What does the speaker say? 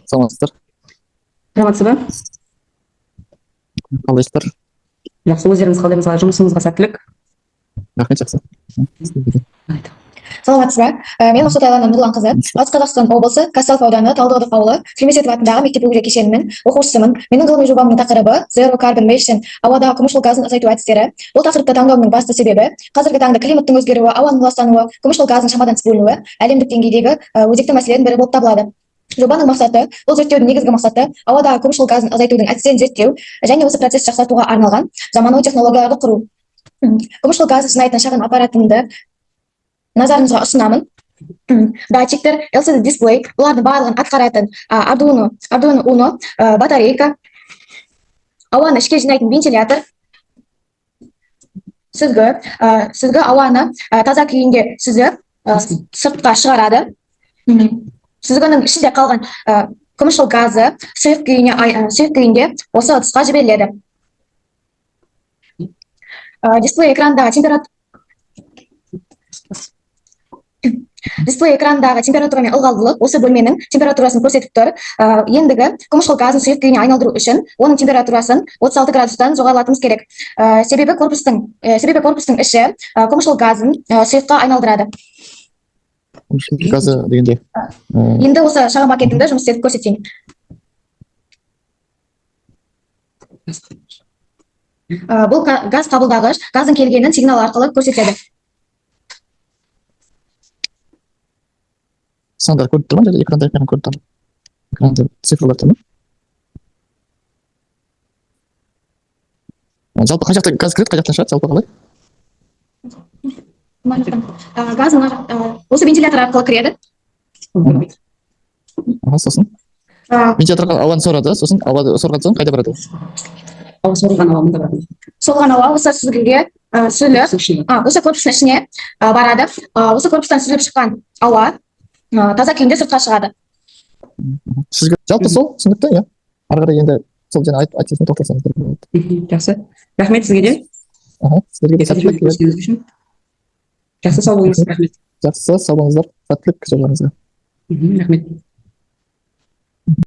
саламатсыздар. Саламатсыз ба? Қалайсыздар? Жақсы, өздеріңіз қалдайсыздар? Жұмысыңызға сәттілік. Рахмет, жақсы. Саламатсыз ба? Мен Мақсұт Нұрлан қызы. Батыс Қазақстан облысы Казталов ауданы Талдықұдық ауылы Келмесетов атындағы мектеп өгізі кешенінің оқушысымын. Менің ғылыми жобамның тақырыбы Zero Carbon Emission, ауадағы көміршыл газын азайту әдістері. Бұл тақырыпты таңдауымның басты себебі қазіргі таңда климаттың өзгеруі, ауаның ластануы, көміршіл газдың шамадан тыс бөлінуі әлемдік деңгейдегі өзекті мәселенің бірі болып табылады. Жобаның мақсаты, бұл зерттеудің негізгі мақсаты ауадағы көміршіл газын азайтудың әдістерін зерттеу және осы процессті жақсартуға арналған заманауи технологияларды құру. Көміршіл газ жинайтын шағын аппаратымды назарыңызға ұсынамын. Датчиктер, LCD дисплей, бұлардың барлығын атқаратын Arduino Uno, батарейка, ауаны ішке жинайтын вентилятор, сүзгі ауаны таза күйінде сүзіп сыртқа шығарады. Сүзгінің ішінде қалған көміршіл газы сұйық күйінде осы ыдысқа жіберіледі. Дисплей экрандағы температурамен ылғалдылық осы бөлменің температурасын көрсетіп тұр. Ендігі көміршіл газын сұйық күйіне айналдыру үшін оның температурасын 36 градустан жоғарылатуымыз керек. Себебі корпустың іші көміршіл газын сұйыққа айналдырады. Көміршіл газы дегенде. Енді осы шағын макетімді жұмыс істетіп көрсетейін. Бұл газ қабылдағыш газдың келгенін сигнал арқылы көрсетеді. Сандар көріп тұр ма? Экранда көріп тұр. Экранда цифрлар тұр ма? Жалпы қай жақта газ кіреді, қай жақтан шығады, жалпы қалай? Газ осы вентилятор арқылы кіреді. Сосын вентиляторға ауаны сорады, сосын ауа сорған соң қайда барады? Сорылған ауа мұнда барады. Сорған ауа осы сүзгіге сүзіліп, осы корпустың ішіне барады. Осы корпустан сүзіліп шыққан ауа таза күйінде сыртқа шығады. Жалпы сол түсінікті, иә. Ары қарай енді сол жаңа айтып тоқтасаңыздар. Жақсы. Рахмет сізге де. Сіздерге де сәттілік. Жақсы, сау болыңыз. Рахмет. Жақсы, сау болыңыздар. Сәттілік жолдарыңызға. Рахмет.